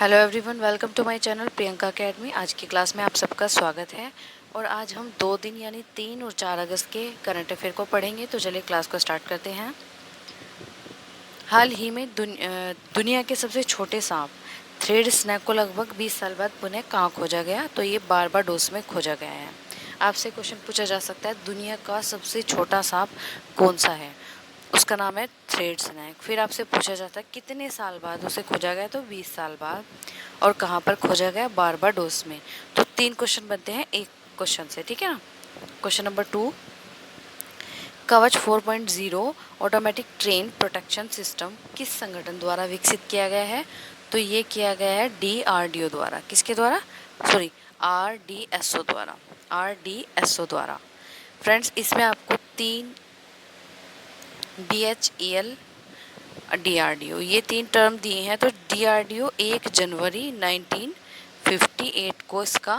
Hello everyone, welcome to my channel Priyanka academy. आज की class में आप सबका स्वागत है। और आज हम 2 दिन यानी 3 और 4 अगस्त के करंट अफेयर को पढ़ेंगे। तो चलिए क्लास को स्टार्ट करते हैं। हाल ही में दुनिया के सबसे छोटे सांप थ्रेड स्नैक को लगभग 20 साल बाद पुनः कहाँ खोजा गया? तो ये बारबाडोस में खोजा गया है। आपसे क्वेश्चन पूछा जा सकता है, दुनिया का सबसे छोटा सांप कौन सा है? उसका नाम है थ्रेड स्नैक। फिर आपसे पूछा जाता है कितने साल बाद उसे खोजा गया? तो 20 साल बाद। और कहाँ पर खोजा गया? बारबाडोस में। तो 3 क्वेश्चन बनते हैं एक क्वेश्चन से, ठीक है ना। क्वेश्चन नंबर 2, कवच 4.0 ऑटोमेटिक ट्रेन प्रोटेक्शन सिस्टम किस संगठन द्वारा विकसित किया गया है? तो ये किया गया है DRDO द्वारा। किसके द्वारा? सॉरी, RDSO द्वारा। RDSO द्वारा। फ्रेंड्स, इसमें आपको 3 BHEL DRDO ये 3 टर्म दिए हैं। तो DRDO 1 जनवरी 1958 को इसका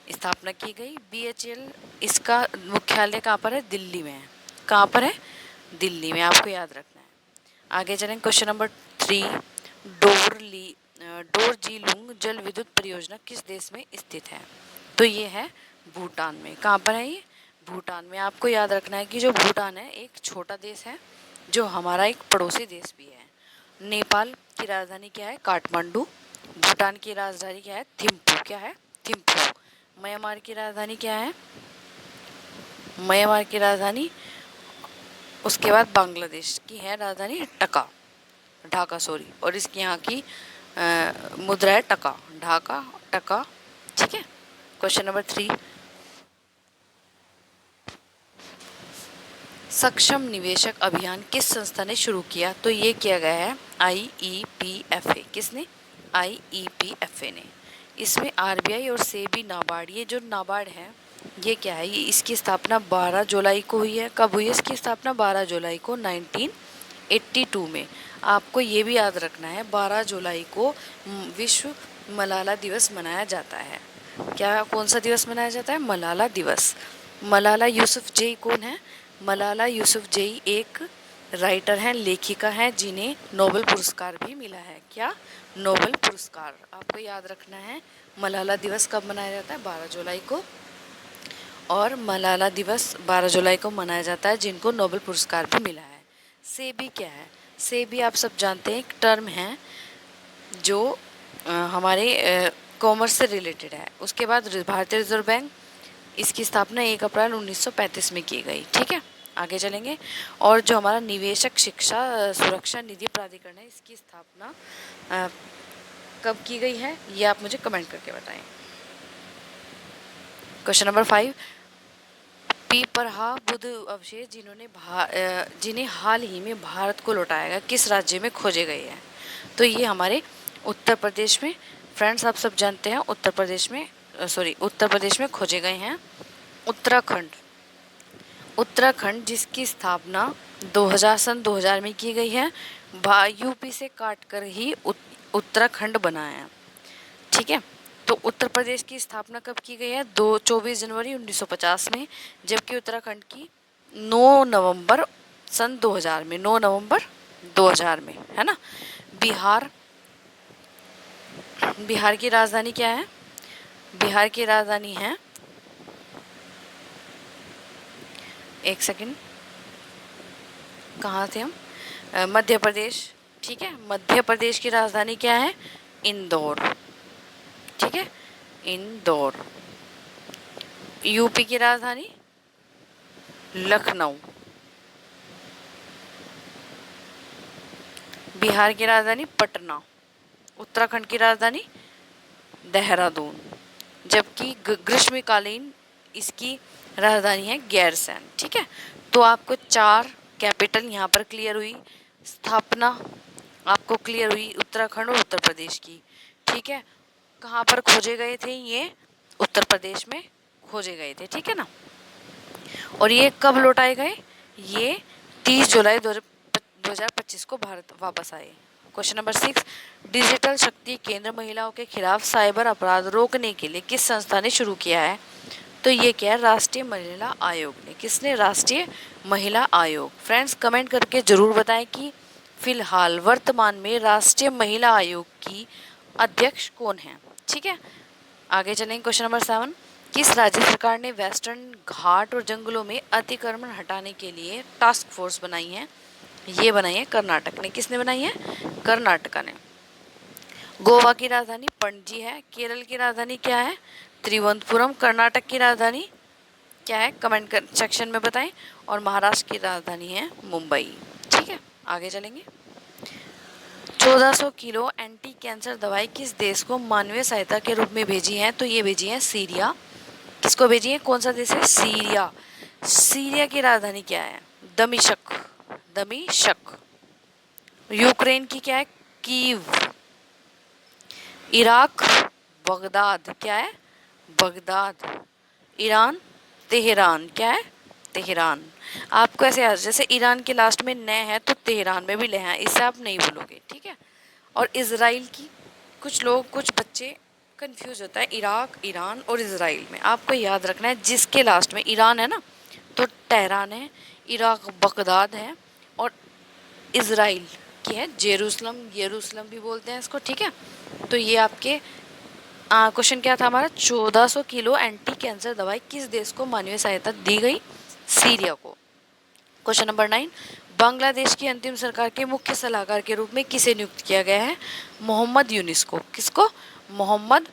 स्थापना की गई। BHEL इसका मुख्यालय कहाँ पर है? दिल्ली में है। कहाँ पर है? दिल्ली में। आपको याद रखना है। आगे चलें। क्वेश्चन नंबर 3, डोरजीलुंग जल विद्युत परियोजना किस देश में स्थित है? तो ये है भूटान में। कहाँ पर है ये? भूटान में। आपको याद रखना है कि जो भूटान है एक छोटा देश है, जो हमारा एक पड़ोसी देश भी है। नेपाल की राजधानी क्या है? काठमांडू। भूटान की राजधानी क्या है? थिम्पू। क्या है? थिम्पू। म्यांमार की राजधानी क्या है? म्यांमार की राजधानी, उसके बाद बांग्लादेश की है राजधानी ढाका सॉरी। और इसकी यहाँ की मुद्रा है टका। टका। ठीक है। क्वेश्चन नंबर 3, सक्षम निवेशक अभियान किस संस्था ने शुरू किया? तो ये किया गया है IEPFA। किसने? IEPFA ने। इसमें RBI और सेबी नाबार्ड, ये जो नाबार्ड है ये क्या है? ये इसकी स्थापना 12 जुलाई को हुई है। कब हुई है इसकी स्थापना? 12 जुलाई को 1982 में। आपको ये भी याद रखना है 12 जुलाई को विश्व मलाला दिवस मनाया जाता है। क्या, कौन सा दिवस मनाया जाता है? मलाला दिवस। मलाला यूसुफजई कौन है? मलाला यूसुफजई एक राइटर हैं, लेखिका हैं, जिन्हें नोबेल पुरस्कार भी मिला है। क्या? नोबेल पुरस्कार। आपको याद रखना है मलाला दिवस कब मनाया जाता है? 12 जुलाई को। और मलाला दिवस 12 जुलाई को मनाया जाता है जिनको नोबेल पुरस्कार भी मिला है। सेबी क्या है? सेबी आप सब जानते हैं, एक टर्म है जो हमारे कॉमर्स से रिलेटेड है। उसके बाद भारतीय रिजर्व बैंक, इसकी स्थापना 1 अप्रैल 1935 में की गई। ठीक है, आगे चलेंगे। और जो हमारा निवेशक शिक्षा सुरक्षा निधि प्राधिकरण है, इसकी स्थापना कब की गई है? ये आप मुझे कमेंट करके बताएं। क्वेश्चन नंबर 5, पीपरहा बुद्ध अवशेष जिन्हें हाल ही में भारत को लौटाया गया, किस राज्य में खोजे गए हैं? तो ये हमारे उत्तर प्रदेश में। फ्रेंड्स, आप सब जानते हैं उत्तर प्रदेश में खोजे गए हैं। उत्तराखंड जिसकी स्थापना 2000 में की गई है। यूपी से काटकर ही उत्तराखंड बना है। ठीक है। तो उत्तर प्रदेश की स्थापना कब की गई है? 24 जनवरी 1950 में, जबकि उत्तराखंड की 9 नवंबर 2000 में। 9 नवंबर 2000 में, है ना। बिहार की राजधानी क्या है? बिहार की राजधानी है, एक सेकंड, कहाँ थे हम? मध्य प्रदेश। ठीक है, मध्य प्रदेश की राजधानी क्या है? इंदौर। ठीक है, इंदौर। यूपी की राजधानी लखनऊ। बिहार की राजधानी पटना। उत्तराखंड की राजधानी देहरादून। जबकि ग्रीष्मकालीन इसकी राजधानी है गैरसैंण। ठीक है, तो आपको 4 कैपिटल यहाँ पर क्लियर हुई। स्थापना आपको क्लियर हुई उत्तराखंड और उत्तर प्रदेश की। ठीक है, कहाँ पर खोजे गए थे? ये उत्तर प्रदेश में खोजे गए थे। ठीक है ना। और ये कब लौटाए गए? ये 30 जुलाई 2025 को भारत वापस आए। क्वेश्चन नंबर 6, डिजिटल शक्ति केंद्र महिलाओं के खिलाफ साइबर अपराध रोकने के लिए किस संस्था ने शुरू किया है? तो ये क्या है? राष्ट्रीय महिला आयोग ने। किसने? राष्ट्रीय महिला आयोग। फ्रेंड्स, कमेंट करके जरूर बताएं कि फिलहाल वर्तमान में राष्ट्रीय महिला आयोग की अध्यक्ष कौन है। ठीक है, आगे चलेंगे। क्वेश्चन नंबर 7, किस राज्य सरकार ने वेस्टर्न घाट और जंगलों में अतिक्रमण हटाने के लिए टास्क फोर्स बनाई है। ये बनाई है कर्नाटक ने। किसने बनाई है? कर्नाटका ने। गोवा की राजधानी पणजी है। केरल की राजधानी क्या है? त्रिवंतपुरम। कर्नाटक की राजधानी क्या है? कमेंट कर सेक्शन में बताएं। और महाराष्ट्र की राजधानी है मुंबई। ठीक है, आगे चलेंगे। 1400 किलो एंटी कैंसर दवाई किस देश को मानवीय सहायता के रूप में भेजी है? तो ये भेजी है सीरिया। किसको भेजी है? कौन सा देश है? सीरिया। सीरिया की राजधानी क्या है? दमिश्क। दमिश्क। यूक्रेन की क्या है? कीव। Iraq Baghdad. क्या है? बगदाद। Iran Tehran. क्या है? तेहरान। आपको ऐसे याद, जैसे ईरान के लास्ट में न है तो तेहरान में भी ले है, इससे आप नहीं भूलोगे। ठीक है। और इजराइल की कुछ लोग, कुछ बच्चे कंफ्यूज होता है इराक, ईरान और इजराइल में। आपको याद रखना है जिसके लास्ट में ईरान है ना तो तेहरान है, इराक बगदाद है, और इजराइल की है जेरूसलम। येरूसलम भी बोलते हैं इसको। ठीक है, तो ये आपके क्वेश्चन क्या था हमारा? 1400 किलो एंटी कैंसर दवाई किस देश को मानवीय सहायता दी गई? सीरिया को। क्वेश्चन नंबर 9, बांग्लादेश की अंतिम सरकार के मुख्य सलाहकार के रूप में किसे नियुक्त किया गया है? मोहम्मद यूनिस को। किसको? मोहम्मद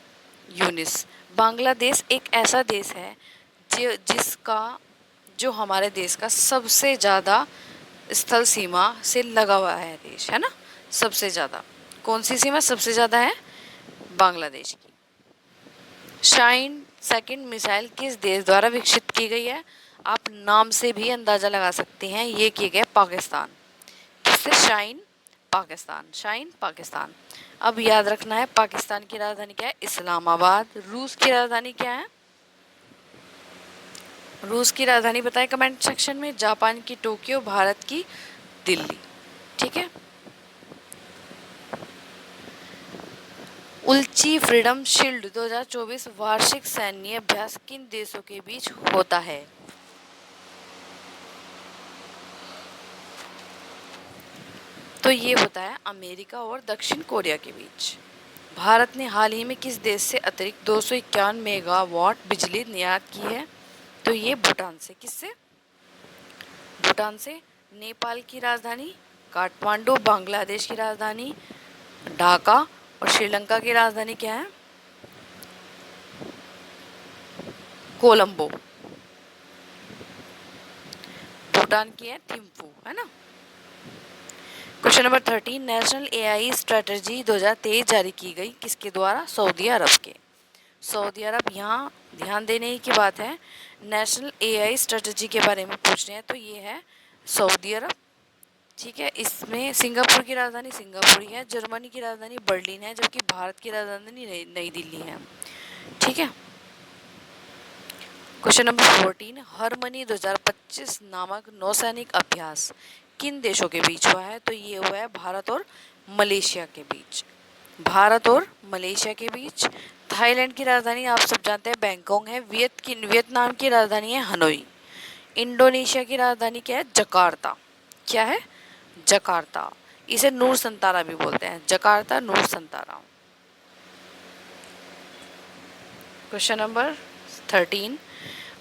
यूनिस। बांग्लादेश एक ऐसा देश है जिसका, जो हमारे देश का सबसे ज़्यादा स्थल सीमा से लगा हुआ है देश है ना, सबसे ज़्यादा। कौन सी सीमा सबसे ज़्यादा है? बांग्लादेश की। शाइन सेकंड मिसाइल किस देश द्वारा विकसित की गई है? आप नाम से भी अंदाजा लगा सकते हैं, ये किए गए पाकिस्तान। किससे? शाइन पाकिस्तान। शाइन पाकिस्तान। अब याद रखना है पाकिस्तान की राजधानी क्या है? इस्लामाबाद। रूस की राजधानी क्या है? रूस की राजधानी बताएं कमेंट सेक्शन में। जापान की टोक्यो। भारत की दिल्ली। ठीक है। उल्ची फ्रीडम शील्ड 2024 वार्षिक सैन्य अभ्यास किन देशों के बीच होता है? तो ये होता है अमेरिका और दक्षिण कोरिया के बीच। भारत ने हाल ही में किस देश से अतिरिक्त 251 मेगावाट बिजली निर्यात की है? तो ये भूटान से। किससे? भूटान से। नेपाल की राजधानी काठमांडू। बांग्लादेश की राजधानी ढाका। और श्रीलंका की राजधानी क्या है? कोलंबो। भूटान की है थिम्पू, है ना। Question number 13, national AI strategy 2023 जारी की गई किसके द्वारा? सऊदी अरब के। सऊदी अरब। यहाँ ध्यान देने की बात है, नेशनल एआई स्ट्रेटजी के बारे में पूछ रहे हैं तो ये है सऊदी अरब। ठीक है, इसमें सिंगापुर की राजधानी सिंगापुर ही है। जर्मनी की राजधानी बर्लिन है, जबकि भारत की राजधानी नई दिल्ली है। ठीक है। क्वेश्चन नंबर 14, हरमनी 2025 नामक नौसैनिक अभ्यास किन देशों के बीच हुआ है? तो ये हुआ है भारत और मलेशिया के बीच। भारत और मलेशिया के बीच। थाईलैंड की राजधानी आप सब जानते हैं बैंकॉक है। वियतनाम की राजधानी है हनोई। इंडोनेशिया की राजधानी क्या है? जकार्ता। क्या है? जकार्ता। इसे नूर संतारा भी बोलते हैं, जकार्ता, नूर संतारा। क्वेश्चन नंबर 13,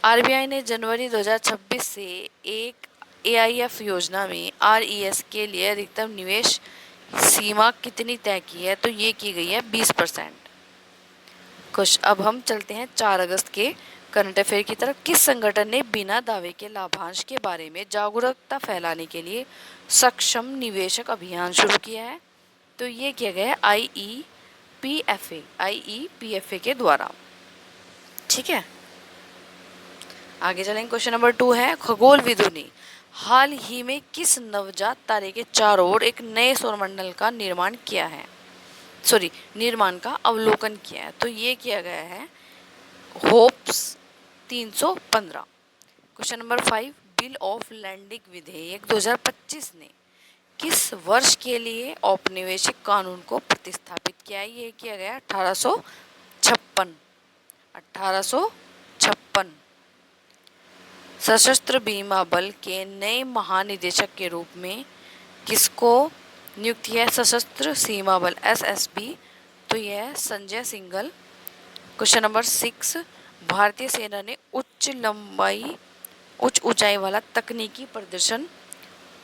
आरबीआई ने जनवरी 2026 से एक एआईएफ योजना में आरईएस के लिए अधिकतम निवेश सीमा कितनी तय की है? तो ये की गई है 20%। कुछ अब हम चलते हैं 4 अगस्त के करंट अफेयर की तरफ। किस संगठन ने बिना दावे के लाभांश के बारे में जागरूकता फैलाने के लिए सक्षम निवेशक अभियान शुरू किया है? तो ये किया गया है आईईपीएफए के द्वारा। ठीक है, आगे चलेंगे। क्वेश्चन नंबर 2 है, खगोलविदों ने हाल ही में किस नवजात तारे के चारों ओर एक नए सौरमंडल का निर्माण किया है? निर्माण का अवलोकन किया है। तो ये किया गया है होप्स 315। Question number 5, bill of landing विधेयक 2025 ने किस वर्ष के लिए औपनिवेशिक कानून को प्रतिस्थापित किया है? ये किया गया 1856। सशस्त्र बीमा बल के नए महानिदेशक के रूप में किसको नियुक्त किया है? सशस्त्र सीमा बल एसएसबी तो यह है संजय सिंघल। क्वेश्चन नंबर 6, भारतीय सेना ने उच्च ऊंचाई वाला तकनीकी प्रदर्शन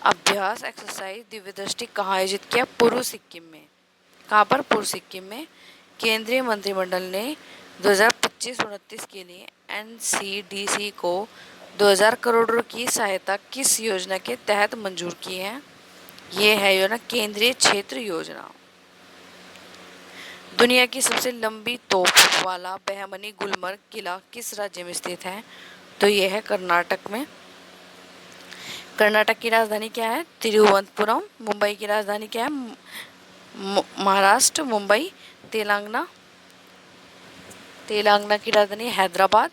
अभ्यास एक्सरसाइज दिव्य दृष्टि कहाँ आयोजित किया? पूर्व सिक्किम में। कहाँ पर? पूर्व सिक्किम में। केंद्रीय मंत्रिमंडल ने 2025-29 के लिए एनसीडीसी को 2000 करोड़ की सहायता किस योजना के तहत मंजूर की है? ये है योजना केंद्रीय क्षेत्र योजना। दुनिया की सबसे लंबी तोप वाला बहमनी गुलमर्ग किला किस राज्य में स्थित है? तो यह है कर्नाटक में। कर्नाटक की राजधानी क्या है? तिरुवनंतपुरम। मुंबई की राजधानी क्या है? महाराष्ट्र मुंबई। तेलंगाना की राजधानी हैदराबाद।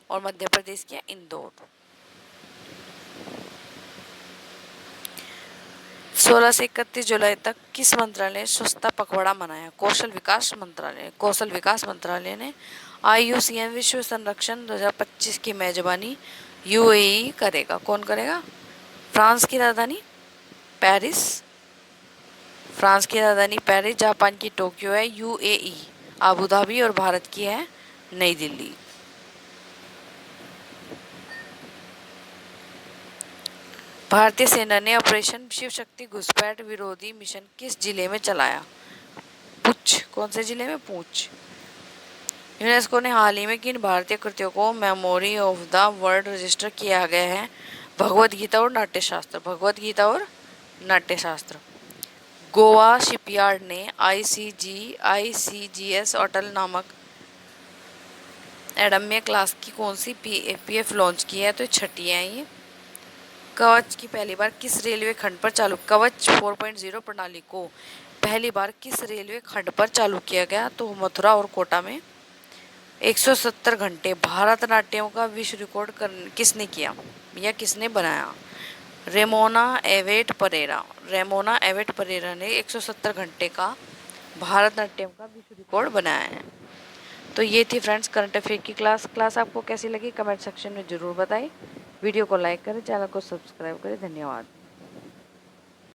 और मध्य प्रदेश की है इंदौर। 16 से 31 जुलाई तक किस मंत्रालय ने स्वच्छता पखवाड़ा मनाया? कौशल विकास मंत्रालय ने। IUCN विश्व संरक्षण 2025 की मेजबानी UAE करेगा। कौन करेगा? फ्रांस की राजधानी पेरिस। जापान की टोक्यो है। UAE Abu Dhabi. और भारत की है नई दिल्ली। भारतीय सेना ने ऑपरेशन शिव शक्ति घुसपैठ विरोधी मिशन किस जिले में चलाया? पूंछ। कौन से जिले में? पूंछ। यूनेस्को ने हाल ही में किन भारतीय कृतियों को memory of the world register किया गया है? भगवद गीता और नाट्यशास्त्र। गोवा शिपयार्ड ने ICGS अटल नामक एडम्य क्लास की कौन सी PF लॉन्च की है? तो छठी है ये। कवच की पहली बार किस रेलवे खंड पर चालू? कवच 4.0 प्रणाली को पहली बार किस रेलवे खंड पर चालू किया गया? तो मथुरा और कोटा में। 170 घंटे भारतनाट्यम का विश्व रिकॉर्ड किसने किया या किसने बनाया? रेमोना एवेट परेरा ने 170 घंटे का भारतनाट्यम का विश्व रिकॉर्ड बनाया है। तो ये थी फ्रेंड्स करंट अफेयर की क्लास आपको कैसी लगी कमेंट सेक्शन में ज़रूर बताएं। वीडियो को लाइक करें, चैनल को सब्सक्राइब करें। धन्यवाद।